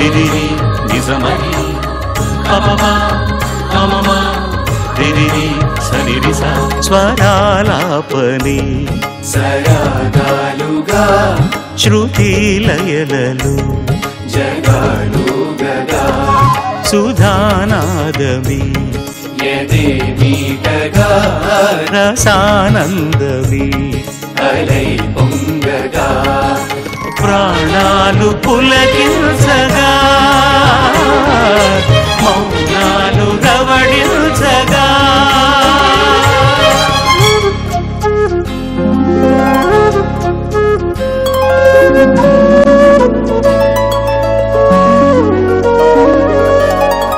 రిరిరి నిజమై పపమా అమమా రిరిరి సరిరిస స్వరాలాపని సరాగాలుగా శృతి లయలలు జగాలుగగా సుధానాదమి యదేమీటగా రసానందమి అలై పొంగగా ప్రాణాలు పులకించగా మౌనాలు రవళించగా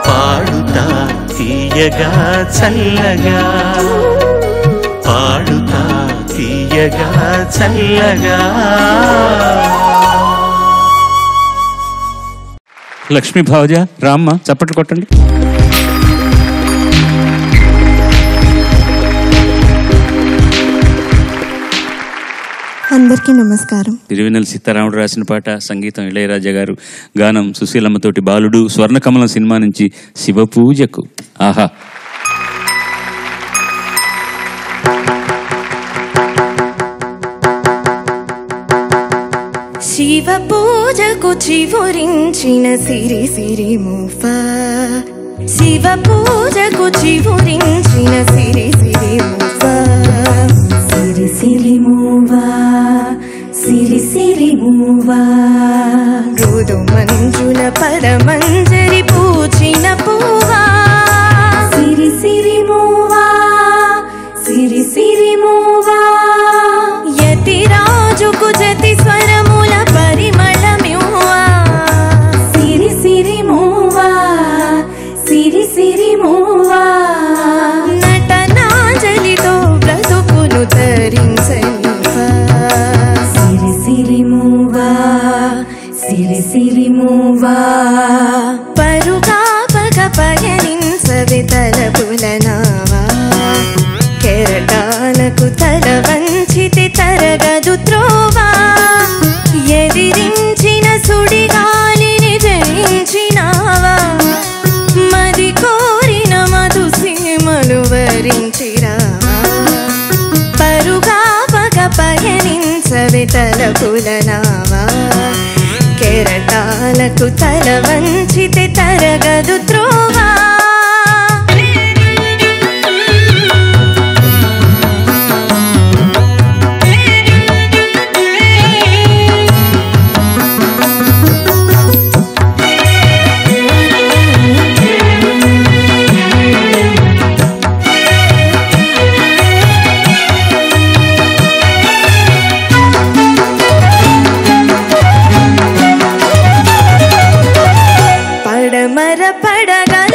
పాడుతా తీయగా చల్లగా పాడుతా తీయగా చల్లగా. లక్ష్మీ భావజ రామ్మ చప్పట్లు కొట్టండి. అందరికీ నమస్కారం. తిరువెన్నెల సీతారాముడు రాసిన పాట, సంగీతం ఇళయరాజా గారు, గానం సుశీలమ్మతోటి బాలుడు, స్వర్ణకమలం సినిమా నుంచి శివ పూజకు. ఆహా, శివ పూజకు చివురించిన సిరి సిరి మూఫా, శివ పూజకు చివురించిన సిరి సిరి మూఫా, సిరి సిరి మూవా, సిరి సిరి మూవా, గోదు మంజుల పరమంజరి పూచిన పూవా, సిరి సిరి మూవా, సిరి సిరి మూవా, యతి రాజుకు జతి స్వరముల పరిమళమివ్వా, సిరి సిరి మూవా, సిరి సిరి మూవా, నటనాంజలితో బ్రతుకును తరించనివ్వా, సిరి సిరి మూవా, సిరి సిరి మూవా, పరుగా పగ పయనించవి తలపుల నావా, కెరటాలకు తల వంచితి తరగదు త్రోవా, ఎదిరించిన సుడిగాలిని జయించినావా, మది కోరిన మధు సీమలు వరించిరావా, పరుగా పగ పయనించవి తలపుల నావా, కెరటాలకు తల వంచితి తరగదు త్రోవా. పడమర పడగల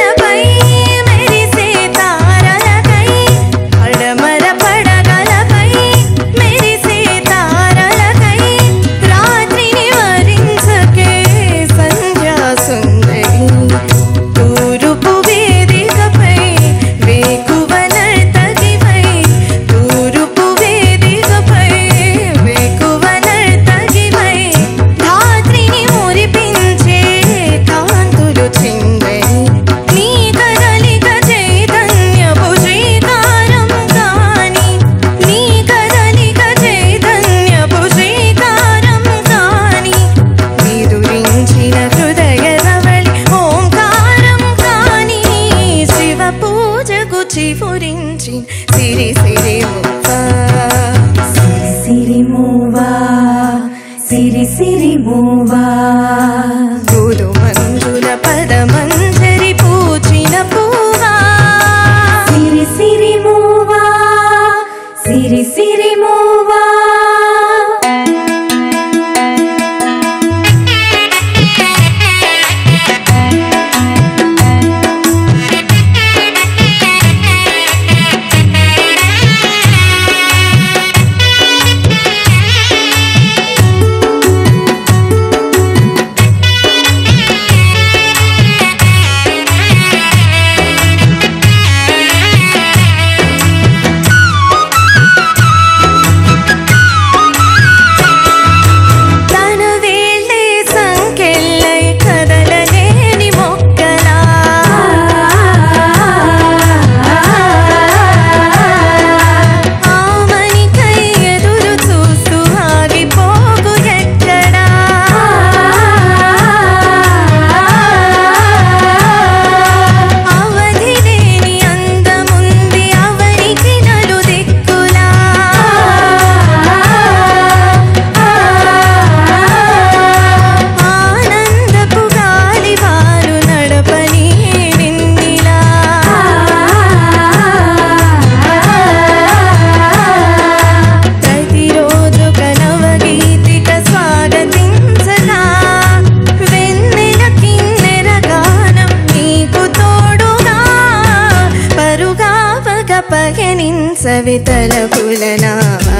పయనించవి తలపులనావా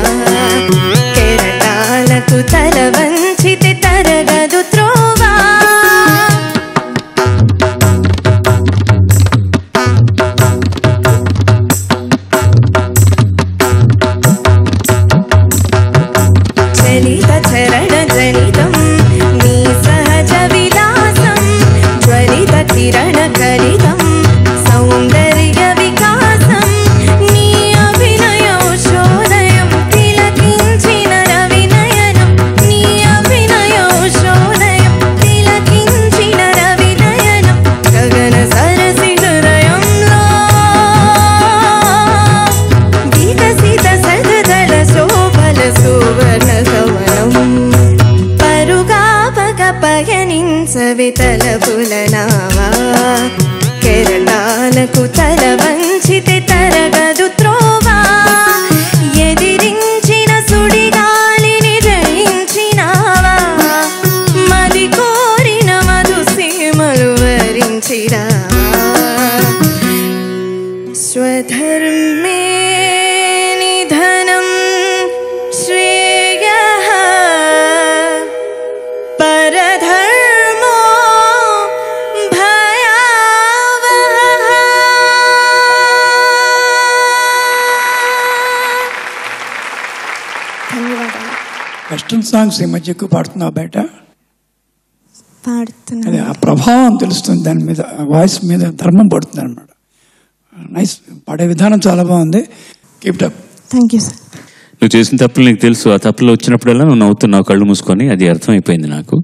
కెరటాలకు తల వంచితే తరగదు త్రోవా చలిత చరణ జనితం నీ సహజ విలాసం జ్వలిత కిరణ కలితం సౌందర్య వికాసం నీ అభినయోషోదయం తిలకించిన రవినయనం నీ అభినయోషోదయం తిలకించిన రవినయనం గగన సరసి హృదయంలో వికసిత సదదళ శోభల సువర్ణ కవనం పరుగాపక పయనించవి తలపులనావా కెరటాలకు తల వంచితే తరగదు త్రోవా ఎదిరించిన సుడిగాలిని జయించినావా మది కోరిన మధు సీమలు వరించినావా స్వధర్మే నిధనం శ్రేయః పరధర్మో భయావహః ధన్యవాదాలు వెస్ట్రన్ సాంగ్స్ ఈ మధ్య ఎక్కువ పాడుతున్నావు బయట. పాడుతున్నాను అది ఆ ప్రభావం తెలుస్తుంది దాని మీద, వాయిస్ మీద ధర్మం పడుతుంది అనమాట. నైస్, పాడే విధానం చాలా బాగుంది. Keep up. Thank you sir. నువ్వు చేసిన తప్పులు నీకు తెలుసు. ఆ తప్పులు వచ్చినప్పుడల్లా నువ్వు నవ్వుతున్నావు కళ్ళు మూసుకొని. అది అర్థమైపోయింది నాకు.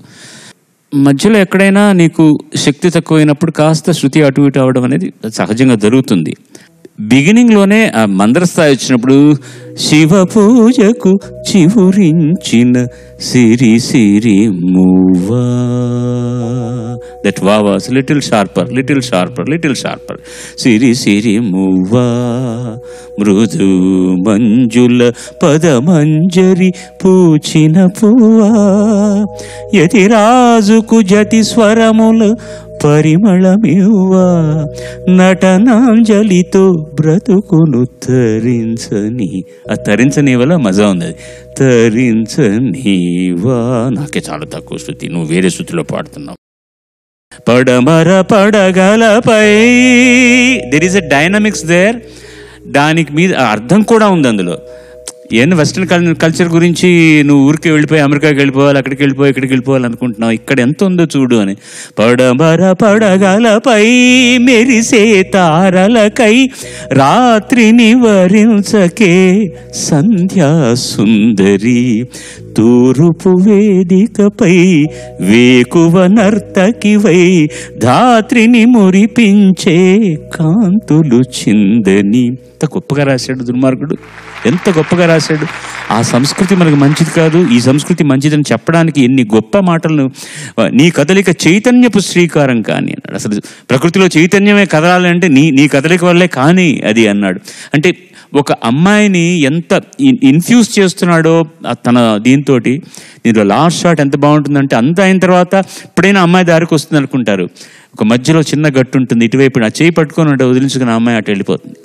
మధ్యలో ఎక్కడైనా నీకు శక్తి తక్కువైనప్పుడు కాస్త శృతి అటు ఇటు అవడం అనేది సహజంగా జరుగుతుంది. బిగినింగ్లోనే ఆ మందరస్థాయి వచ్చినప్పుడు శివ పూజకు చివురించిన సిరి సిరి మూవా, దట్ వా was little sharper little sharper little sharper. సిరి సిరి మూవా మృదు మంజుల పదమంజరి పూచిన పువ్వా యతిరాజుకు జతి స్వరముల పరిమళమివ్వా నటనాంజలితో బ్రతుకును తరించని. ఆ తరించని వల్ల మజా ఉంది. అది తరించనివా. నాకే చాలా తక్కువ శృతి, నువ్వు వేరే శృతిలో పాడుతున్నావు. పడమర పడగలపై there is a dynamics there. దానికి మీద అర్థం కూడా ఉంది అందులో. ఏంది వెస్ట్రన్ కల్చర్ గురించి నువ్వు ఊరికి వెళ్ళిపోయి అమెరికాకి వెళ్ళిపోవాలి, అక్కడికి వెళ్ళిపోయి ఇక్కడికి వెళ్ళిపోవాలి అనుకుంటున్నావు. ఇక్కడ ఎంత ఉందో చూడు అని. పడమర పడగలపై మెరిసే తారలకై రాత్రిని వరించకే సంధ్యా సుందరి. తూరుపు వేదికపై వేకువ నర్తకివై ధాత్రిని మురిపించే కాంతులు చిందని. ఎంత గొప్పగా రాశాడు దుర్మార్గుడు, ఎంత గొప్పగా రాశాడు. ఆ సంస్కృతి మనకు మంచిది కాదు, ఈ సంస్కృతి మంచిదని చెప్పడానికి ఎన్ని గొప్ప మాటలను. నీ కదలిక చైతన్యపు శ్రీకారం కానీ అన్నాడు. అసలు ప్రకృతిలో చైతన్యమే కదలాలంటే నీ కదలిక వల్లే కానీ అది అన్నాడు. అంటే ఒక అమ్మాయిని ఎంత ఇన్ఫ్యూజ్ చేస్తున్నాడో తన దీంట్లో లాస్ట్ షాట్ ఎంత బాగుంటుందంటే, అంత అయిన తర్వాత ఎప్పుడైనా అమ్మాయి దారికి వస్తుంది అనుకుంటారు, ఒక మధ్యలో చిన్న గట్టు ఉంటుంది, ఇటువైపు ఆ చేయి పట్టుకొని అంటే వదిలించుకుని అమ్మాయి అటు వెళ్ళిపోతుంది.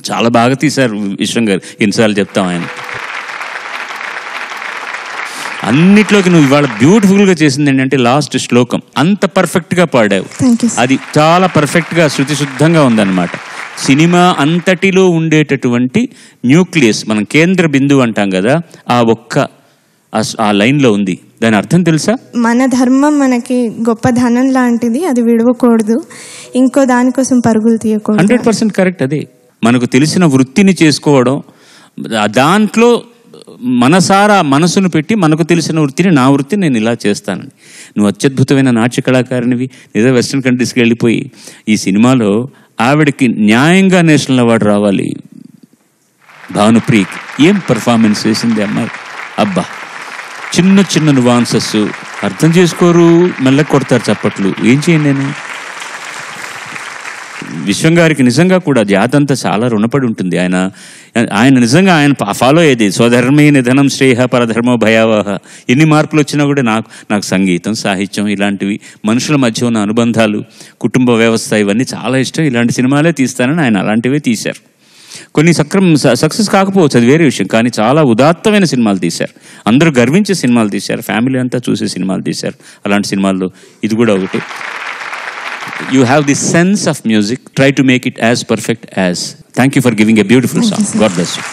చాలా బాగా తీశారు విశ్వం గారు, ఎన్నిసార్లు చెప్తాం ఆయన. అన్నిట్లోకి నువ్వు ఇవాళ బ్యూటిఫుల్గా చేసింది ఏంటంటే లాస్ట్ శ్లోకం అంత పర్ఫెక్ట్గా పాడావు. అది చాలా పర్ఫెక్ట్గా శృతి శుద్ధంగా ఉందన్నమాట. సినిమా అంతటిలో ఉండేటటువంటి న్యూక్లియస్, మనం కేంద్ర బిందువు అంటాం కదా, ఆ లైన్లో ఉంది. దాని అర్థం తెలుసా? మన ధర్మం మనకి గొప్ప ధనం లాంటిది, అది విడవకూడదు, ఇంకో దానికోసం పరుగులు తీయకూడదు. 100% కరెక్ట్. అదే మనకు తెలిసిన వృత్తిని చేసుకోవడం, దాంట్లో మనసారా మనసును పెట్టి మనకు తెలిసిన వృత్తిని, నా వృత్తిని నేను ఇలా చేస్తానని. నువ్వు అత్యద్భుతమైన నాట్య కళాకారినివి. ఏదో వెస్ట్రన్ కంట్రీస్కి వెళ్ళిపోయి ఈ సినిమాలో ఆవిడకి న్యాయంగా నేషనల్ అవార్డు రావాలి. భానుప్రీకి ఏం పర్ఫార్మెన్స్ చేసింది అమ్మాయి. అబ్బా, చిన్న చిన్న నువాన్సెస్ అర్థం చేసుకోరు, మెల్లగా కొడతారు చప్పట్లు. ఏం చేయండి నేను. విశ్వం గారికి నిజంగా కూడా జాతంతా చాలా రుణపడి ఉంటుంది. ఆయన నిజంగా ఆయన ఫాలో అయ్యేది స్వధర్మే నిధనం శ్రేయ పరధర్మో భయావహ. ఎన్ని మార్పులు వచ్చినా కూడా నాకు సంగీతం, సాహిత్యం ఇలాంటివి, మనుషుల మధ్య ఉన్న అనుబంధాలు, కుటుంబ వ్యవస్థ ఇవన్నీ చాలా ఇష్టం. ఇలాంటి సినిమాలే తీస్తానని ఆయన అలాంటివే తీశారు. కొన్ని సక్సెస్ కాకపోవచ్చు, అది వేరే విషయం. కానీ చాలా ఉదాత్తమైన సినిమాలు తీశారు, అందరూ గర్వించే సినిమాలు తీశారు, ఫ్యామిలీ అంతా చూసే సినిమాలు తీశారు. అలాంటి సినిమాల్లో ఇది కూడా ఒకటి. You have the sense of music, try to make it as perfect as. Thank you for giving a beautiful song. God bless you.